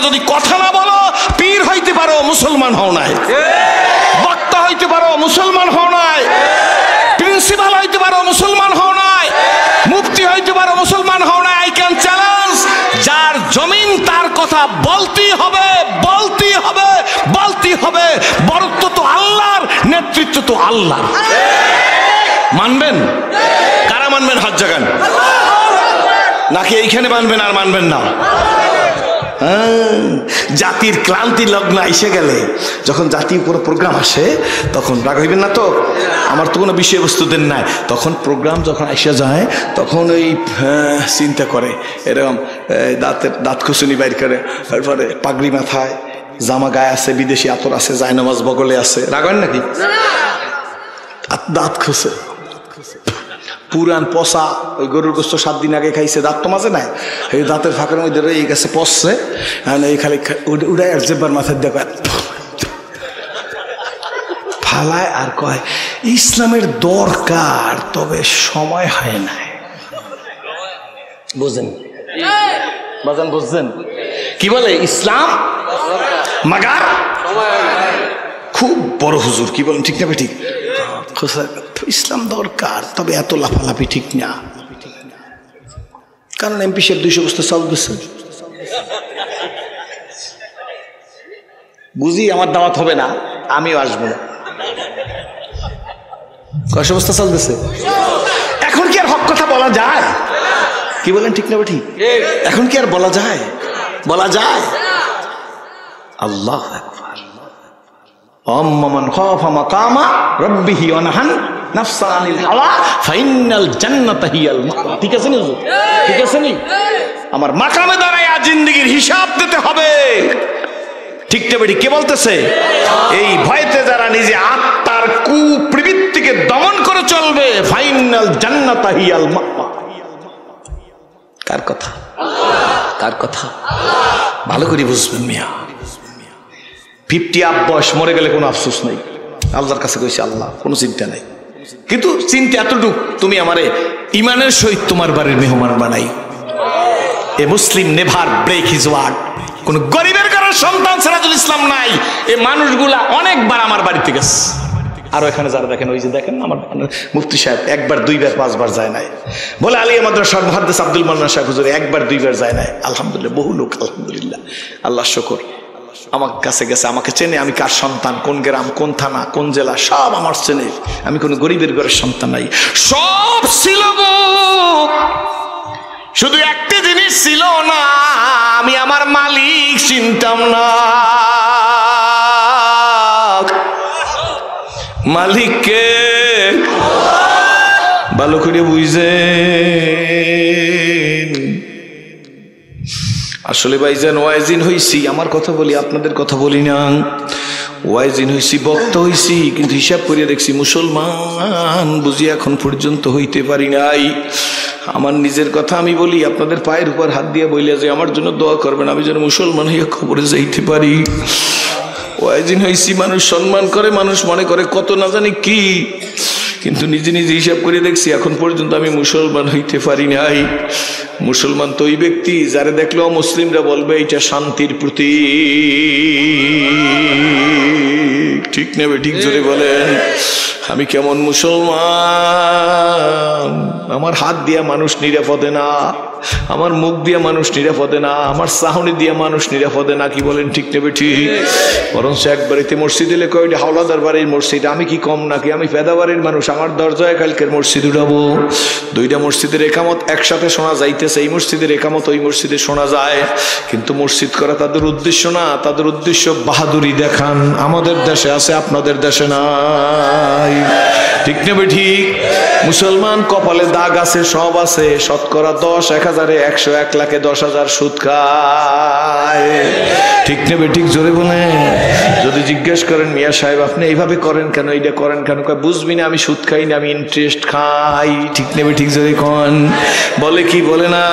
যদি কথা না বলো, পীর হইতে পারো, মুসলমান হও নাই। বক্তা হইতে পারো, মুসলমান হও নাই। প্রিন্সিপাল হইতে পারো, মুসলমান হও নাই। মুফতি হইতে পারো, মুসলমান হও নাই। আই ক্যান চ্যালেঞ্জ, যার জমিন তার কথা বলতেই হবে, বলতেই হবে, বলতেই হবে। বরত্ব তো আল্লাহর, নেতৃত্ব তো আল্লাহর। মানবেন? কারা মানবেন? হাত জাগান। নাকি এইখানে মানবেন আর মানবেন না? জাতির ক্লান্তি লগ্ন এসে গেলে, যখন জাতির কোনো প্রোগ্রাম আসে, তখন রাগ হইবেন না তো? আমার তো কোনো বিষয়বস্তু দেন নাই। তখন প্রোগ্রাম যখন এসে যায়, তখন ওই চিন্তা করে, এরকম দাঁত খুসুনি বাইর করে, তারপরে পাগড়ি মাথায়, জামা গায়ে আছে, বিদেশি আতর আছে, জায়নামাজ বগলে আছে। রাগ হয় নাকি? দাঁত খুসে, পুরান পচা ওই গরুর গোস্ত 7 দিন আগে খাইছে, দাঁত তো মাঝে নাই, এই দাঁতের ফাঁকের মধ্যে রয়ে গেছে, পচছে, এই খালি উড়াই আর জেব্বার মাথায় দেখা ফালায় আর কয় ইসলামের দরকার, তবে সময় হয় না। বুঝেন বাজান? বুঝছেন কি বলে? ইসলাম মাগার খুব বড় হুজুর, কি বলেন? ঠিক না ঠিক? ইসলাম দরকার, তবে এত লাফালাফি ঠিক না। কারণ এমপি সাহেব 200 বস্তা চাল দিচ্ছে। বুঝি আমার দাওয়াত হবে না, আমিও আসবো না। 100 বস্তা চাল দিচ্ছে। এখন কি আর হক কথা বলা যায়? কি বলেন? ঠিক না ঠিক? এখন কি আর বলা যায়? বলা যায়? আল্লাহু আকবার। আম্মান খাফা মাকামা রাব্বিহি ওয়া নাহান নাফসা আনিল হাওয়া ফাইনাল জান্নাতা হিয়াল মাওয়া। ঠিক আছে নি? ঠিক আছে নি? আমার মাকামে দাঁড়ায় জিন্দেগীর হিসাব দিতে হবে। ঠিক না বেটি? কে বলতেছে? এই ভয়তে যারা নিজে আত্মার কুপ্রবৃত্তিকে দমন করে চলবে, ফাইনাল জান্নাতা হিয়াল মাওয়া। কার কথা? কার কথা? ভালো করে বুঝবেন মিয়া। 50 আপ বয়স, মরে গেলে কোনো আফসোস নেই। আল্লাহর কাছে কইছে, আল্লাহ কোনো চিন্তা নেই, কিন্তু চিন্তা এতটুক, তুমি আমারে ইমানের সহিত তোমার বাড়ির মেহমান বানাই। এ মুসলিম নেভার ব্রেক হিজ ওয়ার্ড। কোন গরিবের ঘরের সন্তান সিরাজুল ইসলাম নাই। এই মানুষগুলা অনেকবার আমার বাড়িতে গেছে। আরো এখানে যারা দেখেন, ওই যে দেখেন আমার মুফতি সাহেব 1 বার 2 বার 5 বার যায় নাই। বলে আলিয়া মাদ্রাসার মুহাদ্দিস আব্দুল মান্নান সাহেব হুজুর 1 বার 2 বার যায় নাই। আলহামদুলিল্লাহ, বহু লোক, আলহামদুলিল্লাহ, আল্লাহ শুকর, আমার কাছে গেছে, আমাকে চেনে, আমি কার সন্তান, কোন গ্রাম, কোন থানা, কোন জেলা, সব আমার চেনে। আমি কোনো গরিবের ঘরের সন্তান নাই। সব ছিল গো, শুধু একটা জিনিস ছিল না, আমি আমার মালিক চিনতাম না। মালিককে ভালো করে বুঝেন। আসলে ভাইজান, ওয়াইজিন হইছি, আমার কথা বলি, আপনাদের কথা বলি না। ওয়াইজিন হইছি, বক্তা হইছি, কিন্তু হিসাব করিয়া দেখছি মুসলমান বুঝি এখন পর্যন্ত হইতে পারি নাই। আমার নিজের কথা আমি বলি, আপনাদের পায়ের উপর হাত দিয়ে বইলে যে আমার জন্য দোয়া করবেন, আমি যেন মুসলমান হইয়া খবরে যাইতে পারি। ওয়াইজিন হইছি, মানুষ সম্মান করে, মানুষ মনে করে কত না জানি কি, কিন্তু নিজে নিজে হিসাব করে দেখছি এখন পর্যন্ত আমি মুসলমান হইতে পারি নাই। মুসলমান তো ওই ব্যক্তি যারা দেখলো মুসলিমরা বলবে এটা শান্তির প্রতীক। ঠিক নেবে? ঠিক জোরে বলেন। আমি কেমন মুসলমান? আমার হাত দিয়া মানুষ নিরাপদে না, আমার মুখ দিয়া মানুষ নিরাপদে না, আমার চাহনি দিয়া মানুষ নিরাপদে না। কি বলেন? ঠিক নেবে? ঠিক। বরঞ্চ এক বাড়িতে মসজিদ এলে কয়টা হাওলাদার বাড়ির মসজিদ, আমি কি কম নাকি? আমি ফেদা বাড়ির মানুষ, আমার দরজায় কালকের মসজিদ উঠাবো। 2টা মসজিদের একামত একসাথে শোনা যাইতেছে, এই মসজিদের একামত ওই মসজিদে শোনা যায়, কিন্তু মসজিদ করা তাদের উদ্দেশ্য না। তাদের উদ্দেশ্য বাহাদুরি দেখান। আমাদের দেশে আছে, আপনাদের দেশে নাই। ঠিক নেবে? ঠিক। মুসলমান কপালে দাগ আছে, সব আছে, শতকরা 10, 1000, 100, 1 লাখে 10,000 সুদ খায়। ঠিক নেবে? ঠিক জোরে বলে। যদি জিজ্ঞেস করেন মিয়া সাহেব আপনি এইভাবে করেন কেন, এইটা করেন কেন, বুঝবি না আমি সুদ খাই না, আমি ইন্টারেস্ট খাই। ঠিক নেবে? ঠিক জোরে কোন। বলে কি বলে না?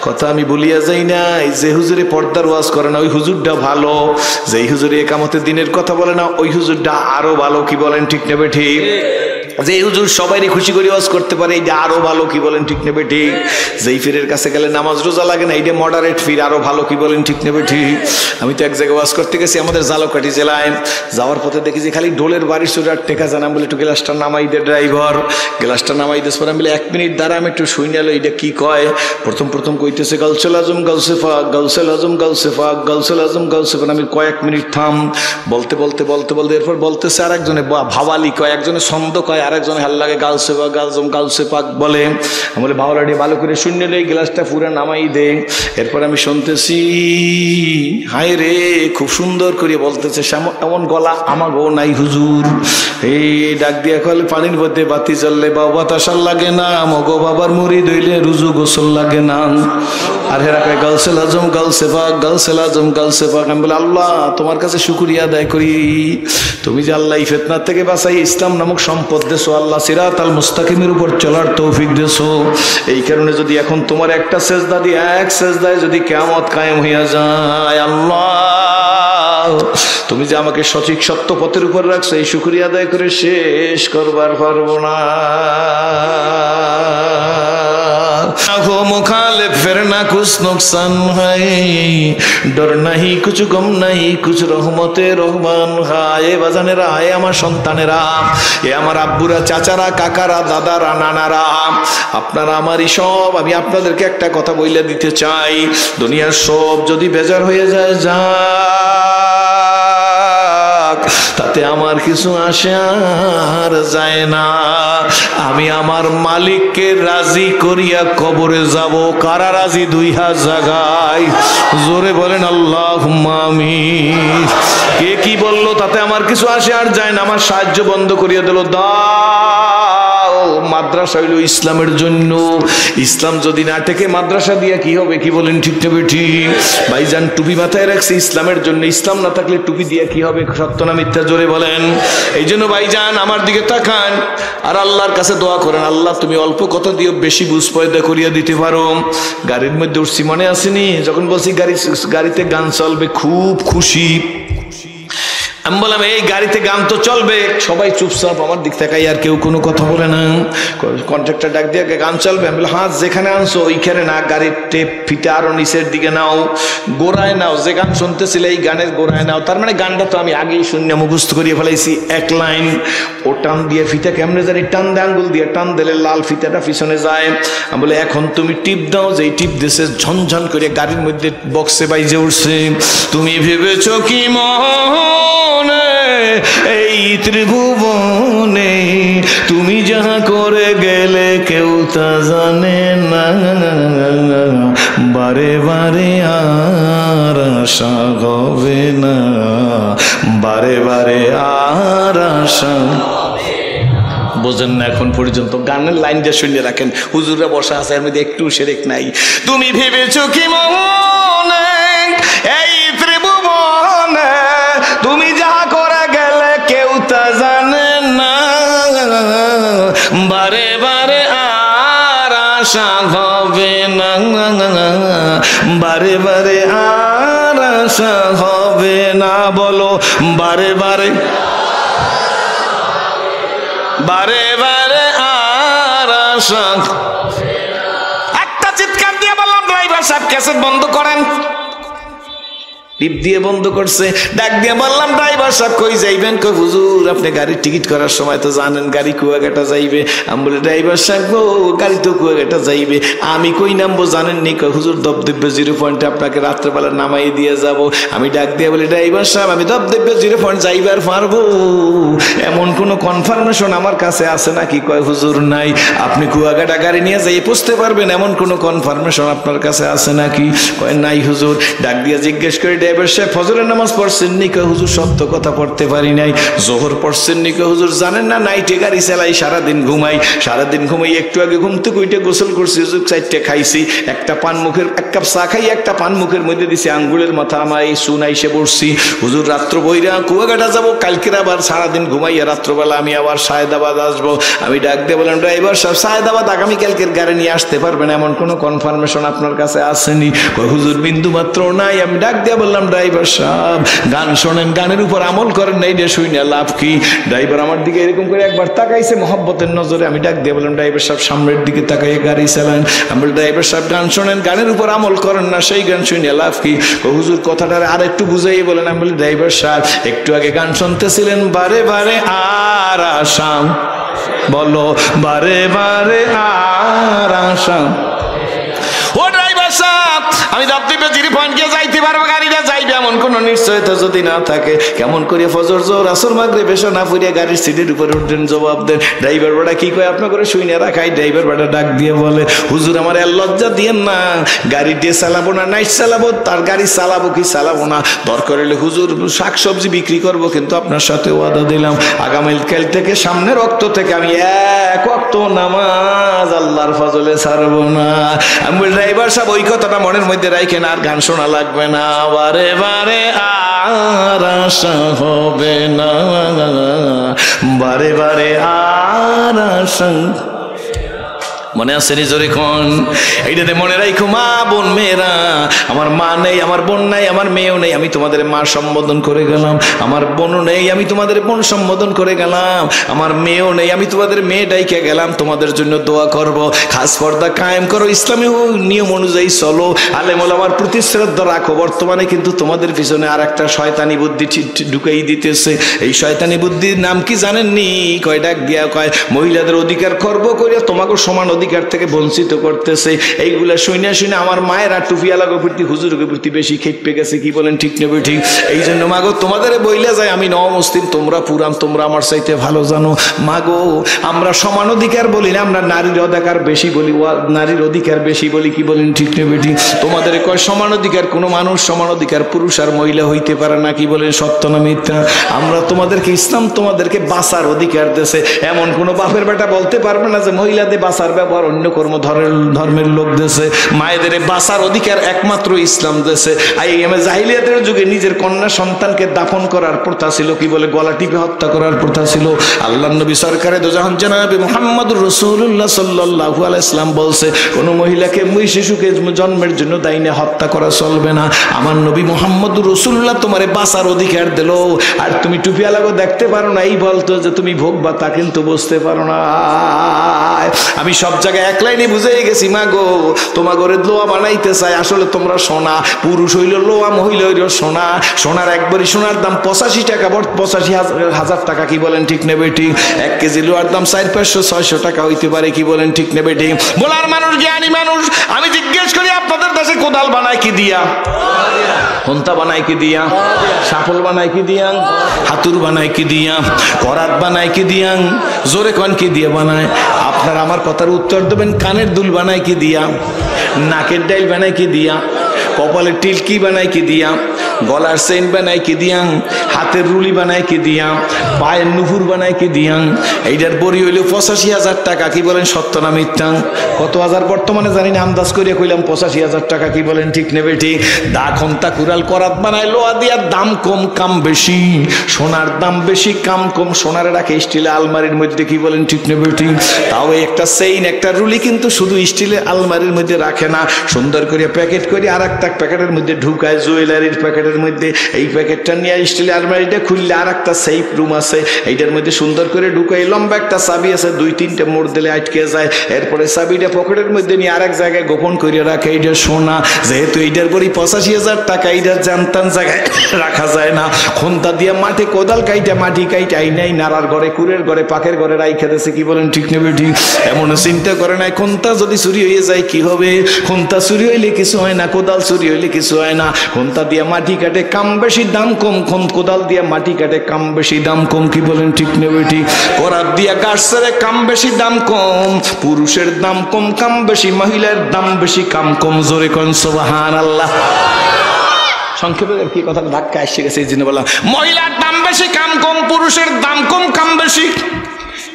কথা আমি বলিয়া যাই না, যে হুজুরে পর্দার ওয়াজ করে না ওই হুজুরটা ভালো, যেই হুজুরে একামতের দিনের কথা বলে না ওই হুজুরটা আরো ভালো। কি বলেন ঠিক না ঠিক? যে হুজুর সবাইকে খুশি করে ওয়াজ করতে পারে এইটা আরো ভালো। কি বলেন ঠিক না ঠিক? যেই ফিরের কাছে গেলে নামাজ রোজা লাগে না এইটা মডারেট ফির, আরো ভালো। কি বলেন ঠিক না ঠিক? আমি তো এক জায়গায় ওয়াজ করতে গেছি আমাদের ঝালকাঠি জেলায়, যাওয়ার পথে দেখি যে খালি ডোলের বাড়ি সুরার টেকা জানাম বলে একটু গ্লাসটা নামাই দে ড্রাইভার, গ্লাসটা নামাই দিস পরে আমি বলে 1 মিনিট দ্বারা আমি একটু শুই নিল এইটা কি কয়। প্রথম কইতেছে গাউসুল আজম গাউসেফা, গাউসুল আজম গাউসেফা, গাউসুল আজম গাউসেফা। আমি কয়েক মিনিট থাম, বলতে এরপর বলতেছে আর একজনে ভাওয়ালি কয়, একজনে ছন্দ কয়, আরেকজনে হাল লাগে গাউসেফা গালজম গাউসেফাক বলে। আমি বলে ভাওয়ালাটি ভালো করে শুনে লে গ্লাসটা পুরো নামাই দে। এরপর আমি শুনতেছি হায় রে খুব সুন্দর করে বলতেছে, এমন গলা আমাগো নাই হুজুর। এই ডাক দিয়া কলে পানির মধ্যে বাতি জ্বললে বাবা বাতাসার লাগে না, মগো বাবার মুড়ি দইলে রুজু গোসল লাগে না। আর হেরা কয় গাউসুল আজম গাউসেফাক, গাউসুল আজম গাউসেফাক। আমি বলে আল্লাহ তোমার কাছে শুকরিয়া আদায় করি, তুমি যে আল্লাহ এই ফিতনার থেকে বাঁচাই ইসলাম নামক সম্পদ দেছো, আল্লাহ সিরাতাল মুস্তাকিমের উপর চলার তৌফিক দেছো। এই কারণে যদি এখন তোমার একটা সেজদা দিয়ে এক সেজদায় যদি কিয়ামত কায়েম হইয়া যায়, আল্লাহ তুমি যে আমাকে সঠিক সত্য পথের উপর রাখছো এই শুকরিয়া আদায় করে শেষ করবার পারবো না। हो मुखालिफ फिर ना कुछ नुकसान है, डर नहीं कुछ गम नहीं कुछ रहमते रहमान है। বাজানেরা, এ আমার সন্তানেরা, এ আমার আব্বুরা, চাচারা, কাকারা, দাদারা, নানারা, আপনারা আমারই সব। আমি আপনাদেরকে একটা কথা বইলে দিতে চাই, দুনিয়ার সব যদি বেজার হয়ে যায় তাতে আমার কিছু আসে আর যায় না। আমি আমার মালিককে রাজি করিয়া কবরে যাব। কারা রাজি? 2 হাত জায়গায় জোরে বলেন আল্লাহুম্মা আমিন। কে কি বললো তাতে আমার কিছু আসে আর যায় না। আমার সাহায্য বন্ধ করিয়া দিল। মাদ্রাসা হইল ইসলামের জন্য, ইসলাম যদি না টেকে মাদ্রাসা দিয়া কি হবে? কি বলেন ঠিক না ঠিক? ভাইজান টুপি মাথায় রাখছে ইসলামের জন্য, ইসলাম না থাকলে টুপি দিয়া কি হবে? সত্য না মিথ্যা জোরে বলেন। এই জন্য ভাইজান আমার দিকে তাকান আর আল্লাহর কাছে দোয়া করেন, আল্লাহ তুমি অল্প কথা দিও বেশি বুঝ পয়দা করিয়া দিতে পারো। গাড়ির মধ্যে উঠছি মনে আসেনি যখন বলছি গাড়িতে গান চলবে, খুব খুশি। আমি বললাম এই গাড়িতে গান তো চলবে, সবাই চুপচাপ আমার দিক তাকাই আর কেউ কোনো কথা বলে না। কন্ট্রাক্টর ডাক দিয়ে গান চলবে। আমি বললাম হ্যাঁ যেখানে আনছো ওইখানে না, গাড়ির টেপ ফিতে আরো নিচের দিকে নাও, গোড়ায় নাও, যে গান শুনতেছিলে এই গানের গোড়ায় নাও। তার মানে গানটা তো আমি আগেই শুনে মুখস্থ করিয়ে ফেলাইছি এক লাইন। ও টান দিয়ে ফিতা কেমনে জানি টান দে, আঙ্গুল দিয়ে টান দিলে লাল ফিতাটা পিছনে যায়। আমি বলে এখন তুমি টিপ দাও, যেই টিপ দিছে ঝনঝন করে গাড়ির মধ্যে বক্সে বাইজে উঠছে। তুমি ভেবেছো কি এই ত্রিভুবনে তুমি যাহা করে গেলে কেউ তা জানে না, বারে বারে আর আশা হবে না, বারে বারে আর আশা। বোঝেন না এখন পর্যন্ত? গানের লাইনটা শুনে রাখেন, হুজুররা বসা আছে এর মধ্যে একটু সেরেক নাই। তুমি ভেবেছো কি মনে এই ত্রিভুবনে তুমি যাহা করে গেলে কেউ তা জানে না, বারে বারে আর আশা হবে না, বারে বারে আর আশা হবে না। বলো বারে বারে, বারে বারে আর আশা। একটা চিৎকার দিয়ে বললাম ড্রাইভার সাহেব ক্যাসেট বন্ধ করেন। টিপ দিয়ে বন্ধ করছে। ডাক দিয়ে বললাম ড্রাইভার সাহেব কই যাইবেন? কই হুজুর আপনি গাড়ির টিকিট করার সময় তো জানেন গাড়ি কুয়াঘাটা যাইবে। আমি বলি ড্রাইভার সাহেব গো গাড়ি তো কুয়াঘাটা যাইবে, আমি কই নামবো জানেননি? কই হুজুর দপদপে 0 পয়েন্টে আপনাকে রাত্রেবেলা নামাই দিয়ে যাব। আমি ডাক দিয়ে বলি ড্রাইভার সাহেব আমি দপদপে 0 পয়েন্ট যাইবার পারবো, এমন কোনো কনফার্মেশন আমার কাছে আছে নাকি? কয় হুজুর নাই। আপনি কুয়াঘাটা গাড়ি নিয়ে যাই পৌঁছতে পারবেন এমন কোনো কনফার্মেশন আপনার কাছে আছে নাকি? কয় নাই হুজুর। ডাক দিয়ে জিজ্ঞেস করে ড্রাইভার সাহেব ফজরের নামাজ পড়ছেন নি? কয় হুজুর সত্য কথা পড়তে পারি নাই। জোহর পড়ছেন নি? কয় হুজুর জানেন না নাইটে গাড়ি চালাই, সারাদিন ঘুমাই, সারাদিন ঘুমাই, একটু আগে ঘুম থেকে উঠে গোসল করছি হুজুর, 4টে খাইছি, একটা পান মুখের, 1 কাপ চা খাই, একটা পান মুখের মধ্যে দিছি, আঙ্গুলের মাথা আমার এই সুন আইসে পড়ছি হুজুর, রাত্র বইরা কুয়াকাটা যাবো, কালকের আবার সারাদিন ঘুমাইয়া রাত্রবেলা আমি আবার সায়েদাবাদ আসবো। আমি ডাক দিয়ে বললাম ড্রাইভার সাহেব সায়েদাবাদ আগামীকালকের গাড়ি নিয়ে আসতে পারবেন, এমন কোনো কনফার্মেশন আপনার কাছে আসেনি? কয় হুজুর বিন্দু মাত্র নাই। আমি ডাক দিয়ে বললাম ড্রাইভার সাহেব গান শোনেন, গানের উপর আমল করেন না, এটা শুই না লাভ কি? ড্রাইভার আমার দিকে এরকম করে একবার তাকাইছে মহব্বতের নজরে। আমি ডাক দিয়ে বললাম ড্রাইভার সাহেব সামনের দিকে তাকাইয়ে গাড়ি চালান। আমি বলি ড্রাইভার সাহেব গান শোনেন, গানের উপর আমল করেন না, সেই গান শুই না লাভ কি? কয় হুজুর কথাটা আর একটু বুঝাইয়ে বলেন। আমি বলি ড্রাইভার সাহেব একটু আগে গান শুনতেছিলেন বারে বারে আর আসাম, বলো বারে বারে আর আসাম। ও ড্রাইভার সাহেব আমি দ্বীপে জিরি পয়েন্ট গিয়ে যাইতে পারবো, গাড়িটা যাইবে এমন কোন নিশ্চয়তা যদি না থাকে, কেমন করে ফজর জোহর আসর মাগরিব এসা না ফুরিয়ে গাড়ির সিটের উপরে উঠলেন? জবাব দেন। ড্রাইভার বাড়া কি কয় আপনার করে শুই না রাখাই? ড্রাইভার বাড়া ডাক দিয়ে বলে হুজুর আমার লজ্জা দিয়েন না, গাড়ি দিয়ে চালাবো না নাইট চালাবো, তার গাড়ি চালাবো কি চালাবো না, দরকার হলে হুজুর শাকসবজি বিক্রি করবো, কিন্তু আপনার সাথে ওয়াদা দিলাম আগামীকাল থেকে সামনের রক্ত থেকে আমি 1 ওয়াক্ত নামাজ আল্লাহর ফজলে ছাড়বো না। আমি বলি ড্রাইভার সাহেব ওই কথাটা মনের মধ্যে রাখেন, আর গান শোনা লাগবে না, বারে বারে আর আশা হবে না, বারে বারে আর আশা। মনে আছে নিজরে কোন এইটাতে মনে রাখো মা বোন মেয়েরা, আমার মা নেই, আমার বোন নাই, আমার মেয়েও নেই, আমি তোমাদের মা সম্বোধন করে গেলাম, আমার বোনও নেই, আমি তোমাদের বোন সম্বোধন করে গেলাম, আমার মেয়েও নেই, আমি তোমাদের মেয়ে ডাইকে গেলাম, তোমাদের জন্য দোয়া করব, খাস পর্দা কায়েম করো, ইসলামী নিয়ম অনুযায়ী চলো, আলেম ওলামার প্রতি শ্রদ্ধা রাখো। বর্তমানে কিন্তু তোমাদের পিছনে আর একটা শয়তানি বুদ্ধি ঢুকাই দিতেছে। এই শয়তানি বুদ্ধির নাম কি জানেননি? কয় ডাক দিয়া কয় মহিলাদের অধিকার খর্ব করিয়া তোমাকে সমান অধিকার থেকে বঞ্চিত করতেছে। এইগুলা শুনে শুনে আমার মায়েরা টুপিয়ালা প্রতি হুজুরের প্রতি বেশি খেপে গেছে। কি বলেন ঠিক নেবে ঠিক? এই জন্য মাগো তোমাদের বইলা যায় আমি নও মুসলিম, তোমরা পুরান, তোমরা আমার চাইতে ভালো জানো। মাগো আমরা সমান অধিকার বলি না, আমরা নারীর অধিকার বেশি বলি, নারীর অধিকার বেশি বলি। কি বলেন ঠিক নেবে ঠিক? তোমাদের কয় সমান অধিকার, কোনো মানুষ সমান অধিকার পুরুষ আর মহিলা হইতে পারে না। কি বলেন সত্য না মিথ্যা? আমরা তোমাদেরকে, ইসলাম তোমাদেরকে বাঁচার অধিকার দিয়েছে। এমন কোনো বাপের বেটা বলতে পারবে না যে মহিলাদের বাঁচার ব্যাপার অন্য কর্ম ধর্মের লোক দেশে। মায়েদের বাঁচার অধিকার একমাত্র ইসলাম দেশে। জাহিলিয়াতের যুগে নিজের কন্যা সন্তানকে দাফন করার প্রথা ছিল, কি বলে গলা টিপে হত্যা করার প্রথা ছিল। আল্লাহ নবী সরকারে দোজাহান জনাবে মুহাম্মদুর রাসূলুল্লাহ সাল্লাল্লাহু আলাইহি সাল্লাম বলছে কোন মহিলাকে শিশুকে জন্মের জন্য দাইনে হত্যা করা চলবে না। আমার নবী মুহাম্মদুর রাসূলুল্লাহ তোমারে বাঁচার অধিকার দিল, আর তুমি টুপিয়ালাগো দেখতে পারো না, এই বলতো যে তুমি ভোগবা, তা কিন্তু বুঝতে পারো না। আমি সব জায়গায় এক লাইনে বুঝে গেছি, মা গো তোমার ঘরে লোয়া বানাইতে চাই, আসলে তোমরা সোনা, পুরুষ হইল লোয়া, মহিলা হইল সোনা। সোনার একবারই সোনার দাম 85 টাকা, 85,000 টাকা। কি বলেন ঠিক নেবে ঠিক? 1 কেজি লোয়ার দাম 400-500-600 টাকা হইতে পারে। কি বলেন ঠিক নেবে ঠিক? বলার মানুষ জ্ঞানী মানুষ। আমি জিজ্ঞেস করি আপনাদের দেশে কোদাল বানায় কি দিয়া? হন্তা বানায় কি দিয়া? সাফল বানায় কি দিয়া? হাতুর বানায় কি দিয়া? করাত বানায় কি দিয়া? জোরে কন কি দিয়ে বানায়? আপনারা আমার কথার উত্তর দেবেন। কানের দুল বানায় কি দিয়া? নাকের ডাইল বানায় কি দিয়া? কপালের টিলকি বানায় কি দিয়া? গলার চেইন বানায় কি দিয়া? হাতের রুলি বানায় কি দিয়া? পায়ের নুপুর বানায় কি দিয়া? এইটার বড়ি হইল 85,000 টাকা। কি বলেন সত্য না মিথ্যা? কত হাজার বর্তমানে জানি না, আন্দাজ করিয়া কইলাম 85,000 টাকা। কি বলেন ঠিক নেবে ঠিক? দা খন্তা কুড়াল করাত বানায় লোহা দিয়া, দাম কম কাম বেশি। সোনার দাম বেশি কাম কম। সোনারে রাখে স্টিলের আলমারির মধ্যে। কি বলেন ঠিক নেবে ঠিক? তাও একটা চেইন একটা রুলি কিন্তু শুধু স্টিলের আলমারির মধ্যে রাখে না, সুন্দর করে প্যাকেট করে আর একটা প্যাকেটের মধ্যে ঢুকায়, জুয়েলারির প্যাকেটের মধ্যে। এই প্যাকেটটা নিয়ে স্টিলের আলমারিটা খুললে আর একটা সেফ রুম আছে, এইটার মধ্যে সুন্দর করে ঢুকাই, লম্বা একটা চাবি আছে, 2-3টে মোড় দিলে আটকে যায়। এরপরে চাবিটা পকেটের মধ্যে নিয়ে আর এক জায়গায় গোপন করে রাখে। এইটা সোনা, যেহেতু এইটার পরই 85,000 টাকা, এইটার জানতাম জায়গায় রাখা যায় না। খন্তা দিয়ে মাঠে কোদাল কাইটা, মাটি কাইটা আইনাই নাড়ার ঘরে, কুড়ের ঘরে, পাকের ঘরে রাইখা দিয়েছে। কি বলেন ঠিক নেবে ঠিক? এমন চিন্তা করে নাই খন্তা যদি চুরি হয়ে যায় কি হবে? খন্তা চুরি হইলে কিছু হয় না, কোদাল চুরি হইলে কিছু হয় না। খন্তা দিয়ে মাটি কাটে, কাম বেশি দাম কম। কোদাল দিয়ে মাটি কাটে, কাম বেশি দাম কম। কি বলেন ঠিক নেবে ঠিক? করাত দিয়া গাছ ছেড়ে, কাম বেশি দাম কম। পুরুষের দাম কম, কাম বেশি। মহিলার দাম বেশি, কাম কম। জোরে কোন সুবহানাল্লাহ। সংক্ষেপে কি কথা ধাক্কা এসে গেছে, এই জন্য বললাম মহিলার দাম বেশি কাম কম, পুরুষের দাম কম কাম বেশি।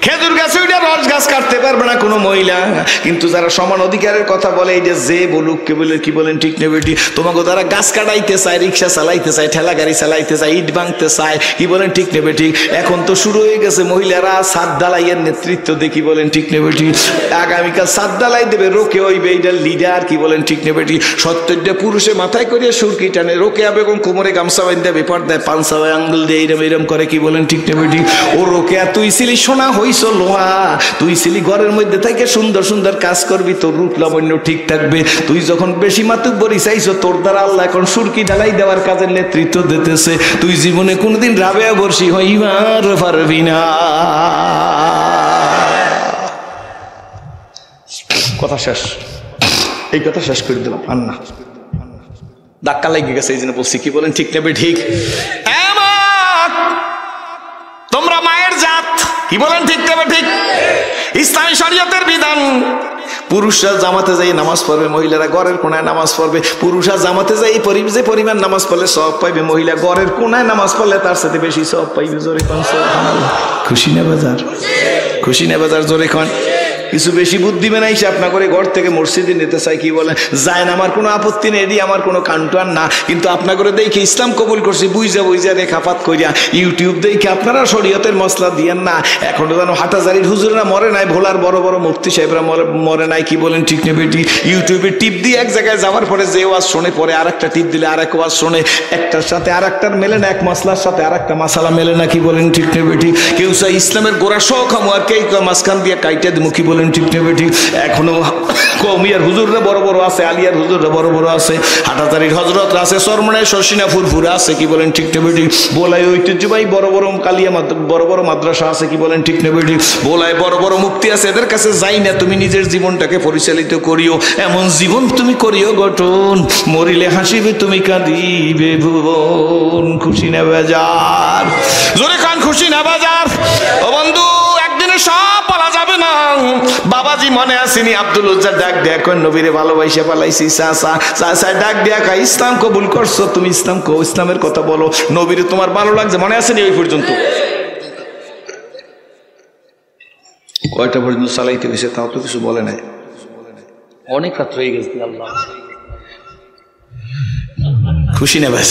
খেজুর গাছে ওইটা রস গাছ কাটতে পারবে না কোনো মহিলা, কিন্তু যারা সমান অধিকারের কথা বলে, এই যে বলুক কে বলে কি বলেন ঠিক না বেটি, তোমাকে তারা গাছ কাটাইতে চায়, রিক্সা চালাইতে চায়, ঠেলা গাড়ি চালাইতে চায়, ইট ভাঙতে চায়, কি বলেন ঠিক না বেটি। এখন তো শুরু হয়ে গেছে মহিলারা ছাদ ঢালাইয়ের নেতৃত্ব দিয়ে, কি বলেন ঠিক না বেটি। আগামীকাল ছাদ ঢালাই দেবে, রোকে হইবে এইটার লিডার, কি বলেন ঠিক না বেটি। সত্তরটা পুরুষে মাথায় করিয়া সুরকি টানে, রোকেয়া বেগম কোমরে গামছা বাঁধে বেপার দেয়, পাঞ্চা আঙ্গুল দিয়ে এইরম এইরম করে, কি বলেন ঠিক না বেটি। ও রোকেয়া তুই ছিলি সোনা হইছ লোহা, তুই ছিলি ঘরের মধ্যে থেকে সুন্দর সুন্দর কাজ করবি, তোর রূপ লাবণ্য ঠিক থাকবে। তুই যখন বেশি মাতুব্বরি চাইছো, তোর দ্বারা আল্লাহ এখন সুরকি ঢালাই দেওয়ার কাজের নেতৃত্ব দিতেছে। তুই জীবনে কোনোদিন রাবেয়া বর্ষি হইবার পারবি না। কথা শেষ, এই কথা শেষ করে দিলাম। আর না, ধাক্কা লেগে গেছে, এই জন্য বলছি, কি বলেন ঠিক নেবে ঠিক। তোমরা মায়ের জাত, কি বলেন ঠিক নেবে ঠিক। ইসলামী শরীয়তের বিধান, পুরুষরা জামাতে যাই নামাজ পড়বে, মহিলারা ঘরের কোনায় নামাজ পড়বে। পুরুষরা জামাতে যাই যে পরিমাণ নামাজ পড়লে সব পাইবে, মহিলা ঘরের কোনায় নামাজ পড়লে তার সাথে বেশি সব পাইবে। জোরে কোন খুশি না বাজার, খুশি না বাজার, জোরে কোন। কিছু বেশি বুদ্ধি বানাইছে আপনার করে ঘর থেকে মসজিদে নিতে চাই, কি বলেন যায় না, আমার কোনো আপত্তি নেই, এটি আমার কোনো কান্টার না। কিন্তু আপনার করে দেখি ইসলাম কবুল করছি, বুঝা বুঝা রেখাপাত করিয়া ইউটিউব দেখে আপনারা শরীয়তের মশলা দিয়েন না। এখনো যেন হাটাজারির হুজুররা মরে নাই, ভোলার বড় বড় মুফতি সাহেবরা মরে নাই, কি বলেন ঠিক না বেটি। ইউটিউবে টিপ দিয়ে এক জায়গায় যাওয়ার পরে যে ওয়াজ শোনে, পরে আর একটা টিপ দিলে আর এক ওয়াজ শোনে, একটার সাথে আর একটার মেলে না, এক মশলার সাথে আর একটা মশালা মেলে না, কি বলেন ঠিক না বেটি। কেউ চাই ইসলামের গোড়া শখ খামো, আর কে মাঝখান দিয়ে কাইটা দিব, কি বলেন ঠিক না বেটি। এখনো কমিয়ার হুজুররা বড় বড় আছে, আলিয়ার হুজুররা বড় বড় আছে, হাটাজারির হজরতরা আছে, সরমনায় শর্ষিনা ফুরফুরা আছে, কি বলেন ঠিক না বেটি। বোলাই ঐতিহ্যবাহী বড় বড় কালিয়া বড় বড় মাদ্রাসা আছে, কি বলেন ঠিক না বেটি। বোলাই বড় বড় মুক্তি আছে, এদের কাছে যাই না, তুমি নিজের জীবনটাকে পরিচালিত করিও, এমন জীবন তুমি করিও গঠন, মরিলে হাসিবে তুমি কাঁদিবে ভুবন। খুশি না বাজার, জোরে খান খুশি না বাজার। ও বন্ধু, একদিনে সব বলা যাবে না। বাবাজি মনে আসেনি আব্দুল উজ্জার ডাক দেয়া কই, নবীরে ভালোবাসা পালাইছি, চাচা ডাক দেয়া কই ইসলাম কবুল করছো, তুমি ইসলাম কো, ইসলামের কথা বলো, নবীরে তোমার ভালো লাগছে, মনে আসেনি ওই পর্যন্ত। কয়টা পর্যন্ত চালাইতে গেছে তাও তো কিছু বলে নাই, অনেক রাত হয়ে গেছে। আল্লাহ খুশি না ভাই,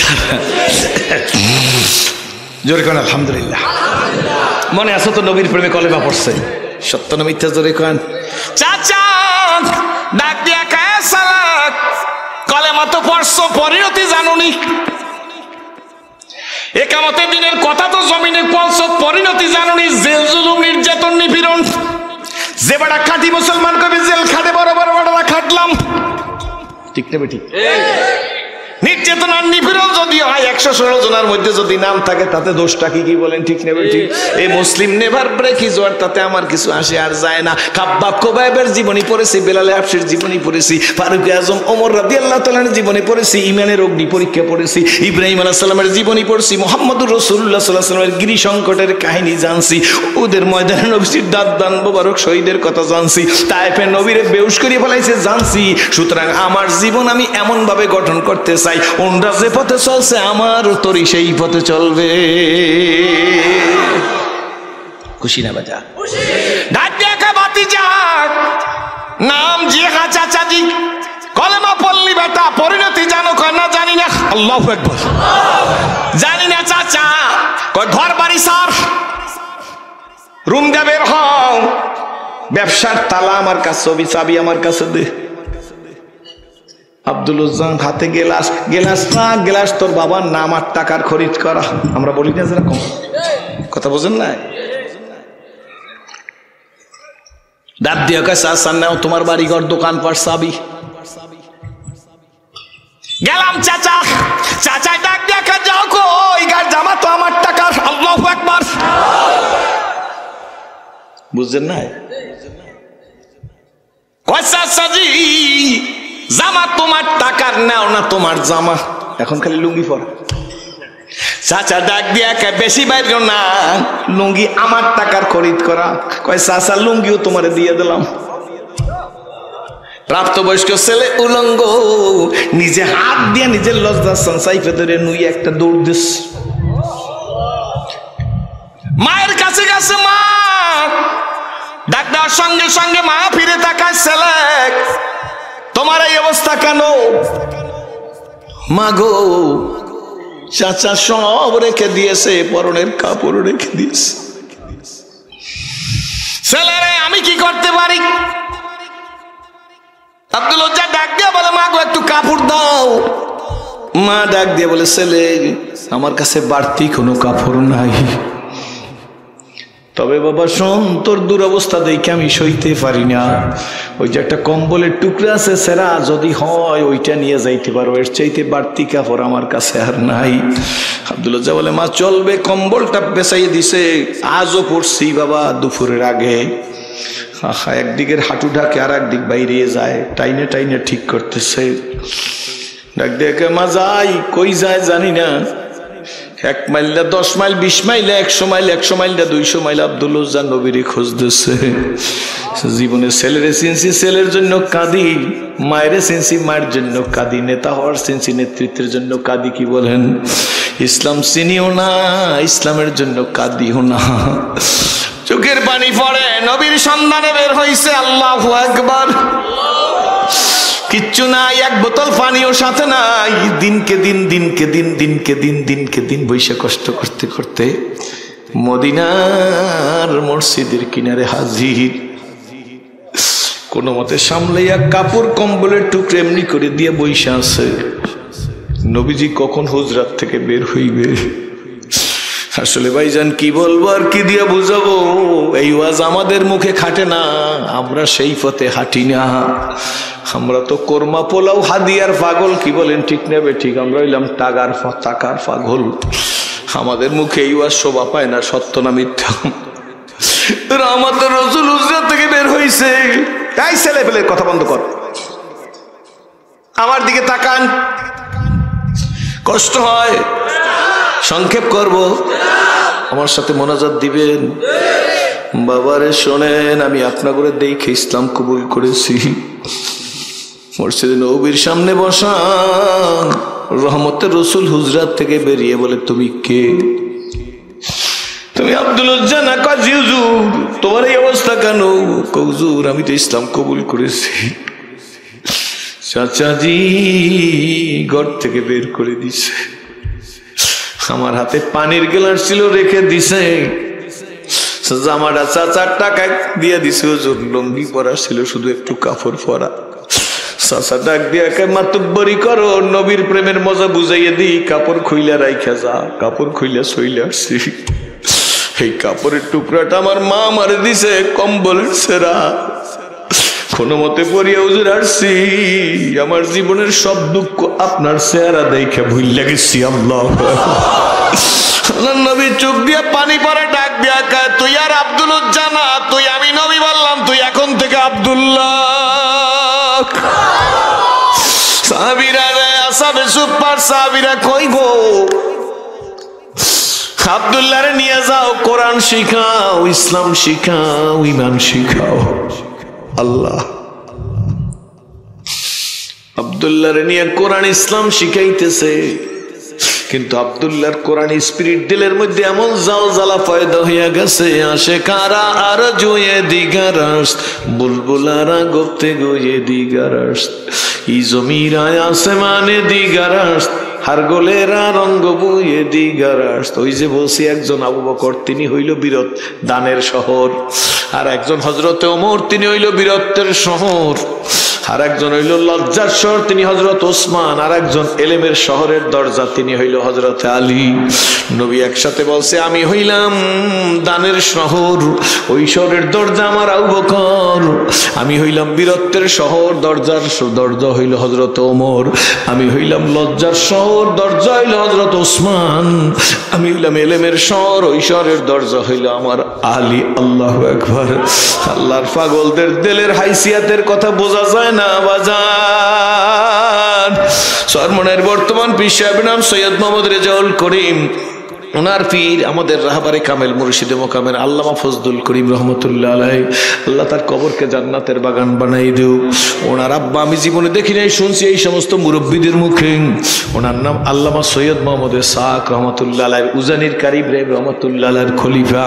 জোরে কোন আলহামদুলিল্লাহ। মনে আছে তো নবীর প্রেমে কলেমা পড়ছে, সত্য না মিথ্যা, জোরে কোন। চাচা ডাক দিয়া কায় সালাক, কলেমা তো পড়ছো, পরিণতি জানুনি। একামতের দিনের কথা তো জমিনে পড়ছো, পরিণতি জানুনি। জেল জুলুম নির্যাতন নিপীড়ন, যে বেটা খাঁটি মুসলমান কবি জেল খাটে, বড় বড় বেটারা খাটলাম, ঠিক না বেটি। নির্যাতন আর নিপীড়ন যদি হয় 116 জনের মধ্যে যদি নাম থাকে, তাতে দোষটা কি বলেন ঠিক না বেটি। এই মুসলিম নেভার ব্রেক হিজ ওয়ার্ড, তাতে আমার কিছু আসে আর যায় না। খাব্বাব কোবাইবের জীবনী পড়েছি, বেলাল হাবশির জীবনী পড়েছি, ফারুক আজম ওমর রাদিয়াল্লাহু তাআলার জীবনী পড়েছি, ইমানের অগ্নি পরীক্ষা পড়েছি, ইব্রাহিম আলাইহিস সালামের জীবনী পড়ছি, মুহাম্মদুর রাসূলুল্লাহ সাল্লাল্লাহু আলাইহি ওয়াসাল্লামের গিরি সংকটের কাহিনী জানছি, ওদের ময়দানে নবীর দাঁত মোবারক শহীদের কথা জানছি, তায়েফের নবীরে বেহুশ করিয়ে ফেলাইছে জানছি। সুতরাং আমার জীবন আমি এমন ভাবে গঠন করতে চাই, ওনরা যে পথে চলছে আমার তরি সেই পথে চলবে। খুশি না বাজা, নাম জিহা চাচাজি, কলেমা পল্লী বেটা, পরিণতি জানো কয় না জানি না। আল্লাহু আকবার, জানি না চাচা কয় ঘর বাড়ি সার, রুম দে বের হও, ব্যবসার তালা আমার কাছে, চাবি আমার কাছে দে। আব্দুল উজ্জান হাতে গেলাস, গেলাস না গেলাস তোর বাবার নাম আর টাকার খরিদ করা, আমরা বলি না যেরকম কথা, বোঝেন না। দাঁত দিয়ে চাচার নাও, তোমার বাড়ি ঘর দোকান পাট চাবি। গেলাম চাচা, চাচাই ডাক দেখা যাও কই, গার জামা তো আমার টাকার। আল্লাহু আকবার, বুঝছেন না। কয় চাচাজি জামা তোমার টাকার, নাও না তোমার জামা, এখন খালি লুঙ্গি পরা। চাচা ডাক দিয়া বেশি বাইর না, লুঙ্গি আমার টাকার খরিদ করা। কয় চাচা লুঙ্গিও তোমারে দিয়ে দিলাম। প্রাপ্তবয়স্ক ছেলে উলঙ্গ, নিজে হাত দিয়ে নিজের লজ্জাস্থান সাইফে ধরে নুই একটা দৌড় দিস। মায়ের কাছে গেছে, মা ডাক দেওয়ার সঙ্গে সঙ্গে মা ফিরে তাকায়, ছেলে তোমার এই অবস্থা কেন? মা গো, চাচা সব রেখে দিয়েছে, পরনের কাপড় রেখে দিয়েছে। ছেলেরে আমি কি করতে পারি? আব্দুল লজ্জা ডাক দিয়ে বলে, মা গো একটু কাপড় দাও। মা ডাক দিয়ে বলে, ছেলে আমার কাছে বাড়তি কোনো কাপড় নাই, তবে বাবা শোন, তোর দুরবস্থা দেখে আমি সইতে পারি না, ওই যে একটা কম্বলের টুকরা আছে সেরা, যদি হয় ওইটা নিয়ে যাইতে পারো, এর চাইতে বাড়তি কাপড় আমার কাছে আর নাই। আব্দুল লজ্জা বলে, মা চলবে, কম্বলটা বেচাই দিছে, আজও পড়ছি বাবা দুপুরের আগে। একদিকের হাঁটু ঢাকে আর একদিক বাইরে যায়, টাইনে টাইনে ঠিক করতেছে। ডাক দেখে, মা যাই, কই যায় জানি না, 1 মাইল না 10 মাইল, 20 মাইল, 100 মাইল, 100 মাইল না 200 মাইল আব্দুল লজ্জা নবীরে খুঁজতেছে। জীবনে ছেলেরে চিনছি, ছেলের জন্য কাঁদি, মায়ের চিনছি, মায়ের জন্য কাঁদি, নেতা হওয়ার চিনছি, নেতৃত্বের জন্য কাঁদি। কি বলেন? ইসলাম চিনিও না, ইসলামের জন্য কাঁদিও না। চোখের পানি পড়ে, নবীর সন্ধানে বের হইছে। আল্লাহু আকবার। কিচ্ছু নাই, এক বোতল পানিও সাথে নাই। দিনকে দিন বৈশা কষ্ট করতে করতে মদিনার মসজিদের কিনারে হাজির। কোন মতে সামলাইয়া কাপড় কম্বলের টুকরে এমনি করে দিয়ে বৈশা আছে। নবীজি কখন হুজরাত থেকে বের হইবে? আসলে ভাইজান কি বলবো আর কি দিয়ে বুঝাবো? এই ওয়াজ আমাদের মুখে খাটে না, আমরা সেই পথে হাঁটি না। আমরা তো কোরমা পোলাও হাদিয়ার পাগল। কি বলেন ঠিক নেবে ঠিক? আমরা হইলাম টাকার পাগল। আমাদের মুখে এই ওয়াজ শোভা পায় না, সত্য না মিথ্যা? আমাদের রাসূল হুজরাত থেকে বের হইছে। তাই ছেলে পেলে কথা বন্ধ কর, আমার দিকে তাকান, কষ্ট হয়, সংক্ষেপ করব, আমার সাথে মোনাজাত দিবেন। বাবারে শোনেন, আমি আপনাকে দেখে ইসলাম কবুল করেছি। মসজিদে নববীর সামনে বসা রহমতের রাসূল হুজরাত থেকে বেরিয়ে বলে, তুমি কে? তুমি আব্দুল লজ্জা না? কাজী হুজুর, তোমার এই অবস্থা কেন? হুজুর আমি তো ইসলাম কবুল করেছি। চাচাজি ঘর থেকে বের করে দিছে, আমার হাতে পানির গ্লাস ছিল রেখে দিছে, জামাটা চাচার টাকা দিয়ে দিছে। হুজুর লুঙ্গি পরা ছিল, শুধু একটু কাপড় পরা। চাচা ডাক দিয়ে মাতুব্বরি করো, নবীর প্রেমের মজা বুঝাইয়ে দি, কাপড় খুইলা রাইখা যা। কাপড় খুইলা সইলে আসছি। এই কাপড়ের টুকরাটা আমার মা মারে দিছে, কম্বলের সেরা, কোনো মতে পরিয়া হুজুর আসছি। আমার জীবনের সব দুঃখ আপনার চেহারা দেখে ভুল লাগেছি। আল্লাহ নবী চোখ দিয়ে পানি পরে ডাক দিয়া কয়, তুই আর আব্দুল লজ্জা না, তুই আমি নবী বললাম, তুই এখন থেকে আব্দুল্লাহ। সাহাবীরা রে, আসাবে সুপার সাহাবীরা কই গো, আব্দুল্লাহরে নিয়ে যাও, কোরআন শিখাও, ইসলাম শিখাও, ঈমান শিখাও। আল্লাহ আব্দুল্লাহরে নিয়ে কোরআন ইসলাম শিখাইতেছে, কিন্তু আব্দুল্লাহর কোরআন স্পিরিট দিলের মধ্যে এমন জালজালা পয়দা হইয়া গেছে। আশেকারা আর জুয়ে দিগারাস্ত, বুলবুলারা গপ্তে গুয়ে দিগারাস্ত, ই জমিরায় আসমানে দিগারাস্ত, হারগোলেরা রঙ্গ বুয়ে দিগারাস্ত। ওই যে বলছি, একজন আবু বকর, তিনি হইল বীরত দানের শহর, আর একজন হযরতে ওমর, তিনি হইল বীরত্বের শহর, আর একজন হইল লজ্জার শহর, তিনি হযরত ওসমান, আর একজন এলেমের শহরের দরজা, তিনি হইল হযরতে আলী। নবী একসাথে বলছে, আমি হইলাম দানের শহর, ওই শহরের দরজা আমার আবু বকর। আমি হইলাম বীরত্বের শহর, দরজা হইল হযরত ওমর। আমি হইলাম লজ্জার শহর, দরজা হইল হযরত ওসমান। আমি হইলাম এলেমের শহর, ওই শহরের দরজা হইল আমার আলী। আল্লাহু আকবার। আল্লাহর পাগলদের দিলের হাইসিয়াতের কথা বোঝা যায় না বাজান। সরমনের বর্তমান পীর সাহেবের নাম সৈয়দ মোহাম্মদ রেজাউল করিম। ওনার পীর আমাদের রাহবারে কামেল মুর্শিদে মোকামের আল্লামা ফজলুল করিম রহমতুল্লাহ আলাইহি, আল্লাহ তার কবরকে জান্নাতের বাগান বানাই দিও। ওনার আব্বা আমি জীবনে দেখি নাই, শুনছি এই সমস্ত মুরব্বীদের মুখে। ওনার নাম আল্লামা সৈয়দ মোহাম্মদ সাক রহমতুল্লাহ আলাইহি, উজানির কারি ইব্রাহিম রহমতুল্লাহ আলাইহির খলিফা,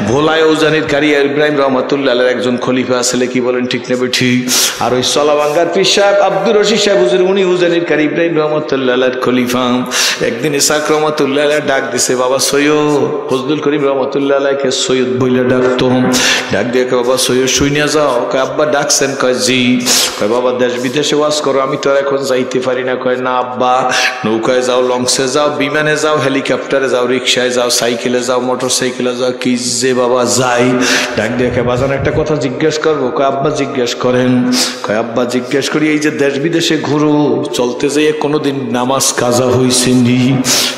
ভোলায় উজানির কারি ইব্রাহিম রহমতুল্লাহ আলাইহির একজন খলিফা আসলে, কি বলেন ঠিক না ঠিক? আর ওই সলাবাঙ্গার পীর সাহেব আব্দুর রশিদ সাহেব হুজুর, উনি উজানির কারি ইব্রাহিম রহমতুল্লাহ আলাইহির খলিফা। একদিন ইসাক রহমতুল্লাহ আলাইহি ডাক দিছে, বাবা সৈয়দ, ফজলুল করিম রহমতুল্লাহ আলাইহিকে সৈয়দ বইলে ডাকতো। ডাক দিয়ে বাবা সৈয়দ শুইনা যাও। কয় আব্বা ডাকছেন? কয় জি। কয় বাবা দেশ বিদেশে ওয়াজ করো, আমি তো আর এখন যাইতে পারি না। কয় না আব্বা, নৌকায় যাও, লঞ্চে যাও, বিমানে যাও, হেলিকপ্টারে যাও, রিক্সায় যাও, সাইকেলে যাও, মোটর সাইকেলে যাও, কি যে বাবা যাই। ডাক দিয়ে বাজান একটা কথা জিজ্ঞেস করবো? কয় আব্বা জিজ্ঞেস করেন। কয় আব্বা জিজ্ঞেস করি, এই যে দেশ বিদেশে ঘুরো, চলতে যেয়ে কোনোদিন নামাজ কাজা হয়েছে নি?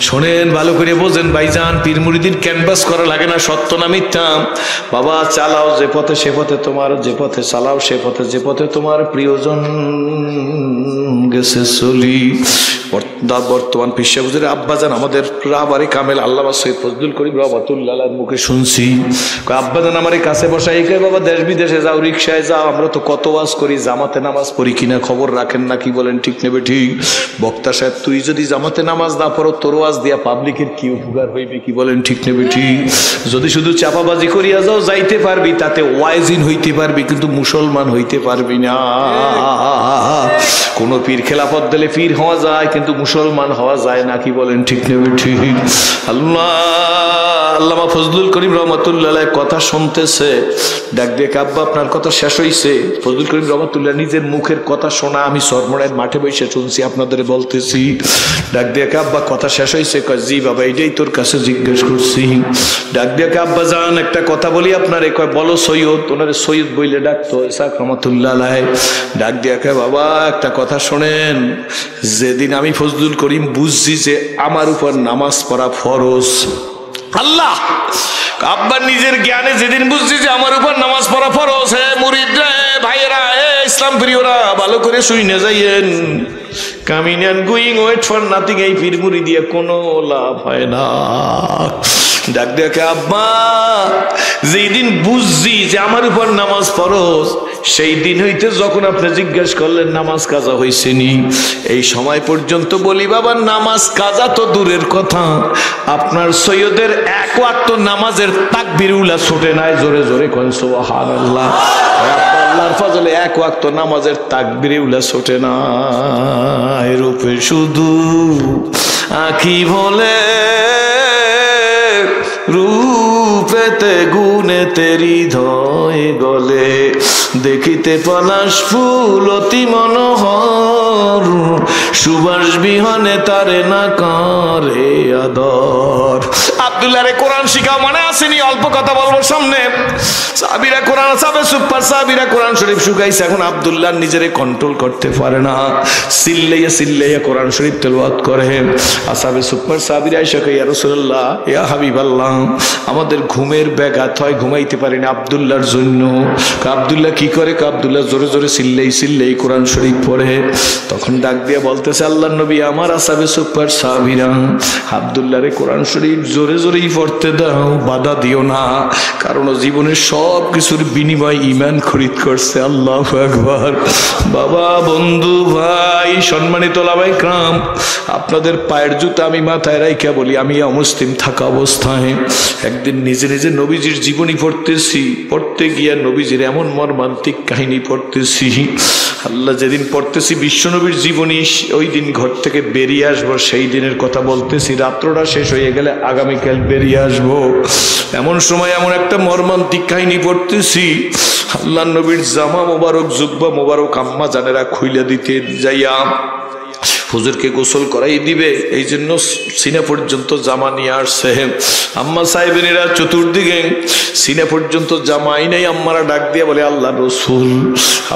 শোনেন ভালো করে বোঝেন ভাইজান, পীর মুরিদির ক্যানভাস করা লাগে না, সত্য না মিথ্যা? বাবা চালাও যে পথে সে পথে তোমার, যে পথে চালাও সে পথে যে পথে তোমার প্রিয়জন গেছে চলি। বর্তমান পীর সাহেব হুজুরের আব্বাজান আমাদের রাহবারে কামেল আল্লামা সৈয়দ ফজলুল করিম রহমতুল্লাহ আলাইহির মুখে শুনছি। আব্বাজান আমার কাছে বসাই, কয় বাবা দেশ বিদেশে যাও, রিক্সায় যাও, আমরা তো কত ওয়াজ করি, জামাতে নামাজ পড়ি কিনা খবর রাখেন না, কি বলেন ঠিক নেবে ঠিক? বক্তা সাহেব তুই যদি জামাতে নামাজ না পড়ো, তোর ওয়াজ দিয়া পাবলিকের কি উপকার হইবে, কি বলেন ঠিক নেবে ঠিক? যদি শুধু চাপাবাজি করিয়া যাও, যাইতে পারবি, তাতে ওয়াইজিন হইতে পারবি, কিন্তু মুসলমান হইতে পারবি না। কোন পীর খেলাফত দিলে পীর হওয়া যায়, কিন্তু মুসলমান হওয়া যায় না, কি বলেন ঠিক নেবে ঠিক? আল্লামা ফজলুল করিম রহমতুল্লাহ আলাইহি কথা শুনতেছে, ডাক দিয়ে আব্বা আপনার কথা শেষ হইছে? ফজলুল করিম রহমতুল্লাহ নিজের মুখের কথা শোনা আমি সরমরাইয়ের মাঠে বসে শুনছি, আপনাদের বলতেছি। ডাক দিয়ে আব্বা কথা শেষ হইছে? কয় জি বাবা, এটাই তোর কাছে জিজ্ঞেস করছি। ডাক দিয়ে আব্বা জান একটা কথা বলি আপনারে। কয় বলো সৈয়দ। ওনারে সৈয়দ বইলে ডাকতো ইসাক রহমতুল্লাহ আলাইহি। ডাক দিয়ে বাবা একটা কথা শোনেন, যেদিন আমি ফজলুল করিম বুঝছি যে আমার উপর নামাজ পড়া ফরজ, আল্লাহ আব্বার নিজের জ্ঞানে যেদিন বুঝছি যে আমার উপর নামাজ পড়া ফরজ, হে মুরিদরা, ভাইয়েরা, ইসলাম প্রিয়রা, ভালো করে শুইনে যাইয়েন। Coming and going, wait for nothing, এই পীর মুড়ি দিয়ে কোনো লাভ হয় না। ডাক দেখে আব্বা যেই দিন বুঝছি যে আমার উপর নামাজ ফরজ, সেই দিন হইতে যখন আপনি জিজ্ঞেস করলেন নামাজ কাজা হয়েছে নি, এই সময় পর্যন্ত বলি বাবা নামাজ কাজা তো দূরের কথা, আপনার সৈয়দের এক ওয়াক্ত নামাজের তাকবীর উলা ছুটে নাই। জোরে জোরে কোন সুবহানাল্লাহ। আল্লাহর ফজলে এক ওয়াক্ত নামাজের তাকবীর উলা ছুটে না। রূপে শুধু আঁখি ভোলে, রূপেতে গুণেতে হৃদয় গলে, দেখিতে পলাশ ফুল অতি মনোহর, সুবাস বিহনে তারে না করে আদর। আব্দুল্লাহ রে কোরআন শিখাও, মনে আসেনি? অল্প কথা বলবো সামনে। সাহাবীরা কোরআন, সুপার সাহাবীরা কোরআন শরীফ শুকাইছে, এখন আব্দুল্লাহ নিজেরে কন্ট্রোল করতে পারে না, চিল্লাইয়া চিল্লাইয়া কোরআন শরীফ তেলাওয়াত করে। আসহাবে সুপার সাহাবীরা এসে কয় ইয়া রাসূলুল্লাহ, ইয়া হাবিবাল্লাহ, আমাদের ঘুমের ব্যাঘাত হয়, ঘুমাইতে পারি না আব্দুল্লাহর জন্য। আব্দুল্লাহ কি করে? আব্দুল্লাহ জোরে জোরে চিল্লাই চিল্লাই কোরআন শরীফ পড়ে। তখন ডাক দিয়ে বলতেছে আল্লাহর নবী, আমার আসহাবে সুপার সাহাবীরা আব্দুল্লাহ রে কোরআন শরীফ জোরে জোরেই পড়তে দাও, বাধা দিও না, কারণ জীবনের সব কিছুর বিনিময় ঈমান খরিদ করছে। আল্লাহু আকবার। বাবা, বন্ধু, ভাই, সম্মানিত ওলামায়ে কেরাম, আপনাদের পায়ের জুতা আমি মাথায় রাইখা বলি, আমি অমুসলিম থাকা অবস্থায় একদিন নিজে নিজে নবীজির জীবনী পড়তেছি, পড়তে গিয়া নবীজির এমন মর্মান্তিক কাহিনী পড়তেছি, আল্লাহ যেদিন পড়তেছি বিশ্বনবীর জীবনী, ওই দিন ঘর থেকে বেরিয়ে আসবো, সেই দিনের কথা বলতেছি। রাত্রটা শেষ হয়ে গেলে আগামীকাল বেরিয়ে আসবো, এমন সময় এমন একটা মর্মান্তিক কাহিনী পড়তেছি। আল্লাহ নবীর জামা মোবারক, জুব্বা মোবারক আম্মা জানেরা খুইলা দিতে যাইয়া হুজুরকে গোসল করাই দিবে, এই জন্য সিনা পর্যন্ত জামা নিয়ে আসছে। আম্মা সাহেবেরা চতুর্দিকে, সিনা পর্যন্ত জামাই নাই। আম্মারা ডাক দিয়ে বলে আল্লাহ রসুল,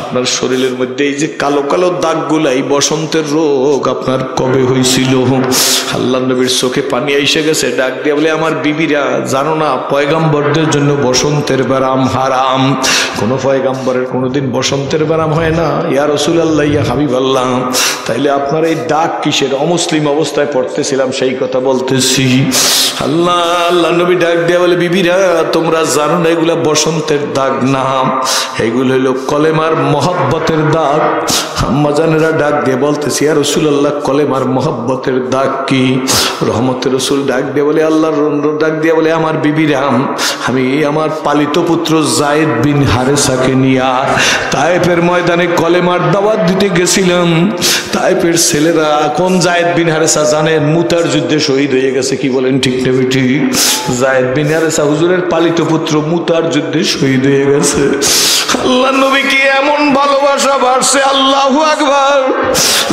আপনার শরীরের মধ্যে এই যে কালো কালো দাগগুলা, এই বসন্তের রোগ আপনার কবে হয়েছিল? আল্লাহ নবীর চোখে পানি এসে গেছে। ডাক দিয়ে বলে আমার বিবিরা, জানো না পয়গাম্বরদের জন্য বসন্তের ব্যারাম হারাম, কোন পয়গাম্বরের কোনোদিন বসন্তের ব্যারাম হয় না। ইয়া রাসূলুল্লাহ, ইয়া হাবিবাল্লাহ, তাইলে আপনার এই দাগ কিসের? অমুসলিম অবস্থায় পড়তেছিলাম সেই কথা বলতেছি। আল্লাহ আল্লাহ নবী ডাক দেয়া বলে, বিবিরা তোমরা জানো না এগুলা বসন্তের দাগ না, এগুলো হলো কলেমার মহব্বতের দাগ। আম্মা জানেরা ডাক দিয়ে বলতেছি, ইয়া রাসূলুল্লাহ কলেমার মহব্বতের দাগ কি? রহমতের রাসূল ডাক দিয়ে বলে, আল্লাহর ডাক দিয়ে বলে, আমার বিবিরাম আমি আমার পালিত পুত্র যায়েদ বিন হারেসাকে নিয়া তায়েফের ময়দানে কলেমার দাওয়াত দিতে গেছিলাম। তায়েফের ছেলেরা, কোন যায়েদ বিন হারেসা জানেন? মুতার যুদ্ধে শহীদ হয়ে গেছে। কি বলেন ঠিক না ঠিক? যায়েদ বিন হারেসা হুজুরের পালিত পুত্র মুতার যুদ্ধে শহীদ হয়ে গেছে। আল্লাহ নবী কি এমন ভালোবাসা বাড়ছে, আল্লাহু আকবার।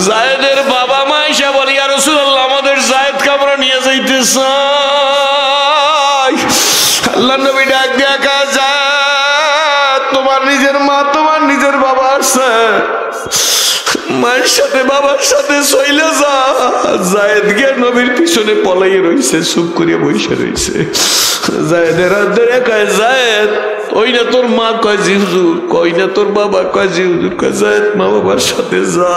যায়েদের বাবা মা এসে বলে, ইয়া রাসূলুল্লাহ আমাদের যায়েদকে আমরা নিয়ে যাইতে চাই। আল্লাহ নবী ডাক দিয়া যায়, তোমার নিজের মা তোমার নিজের বাবা আসছে, মায়ের সাথে বাবার সাথে চইলে যা। যায়েদ গিয়ে নবীর পিছনে পলাইয়ে রইছে, চুপ করিয়া বসে রইছে। যায়েদের হাত ধরে কয়, যায়েদ ওই না তোর মা? কয় জি হুজুর। কই না তোর বাবা? কয় জি হুজুর। কয় যায়েদ মা বাবার সাথে যা।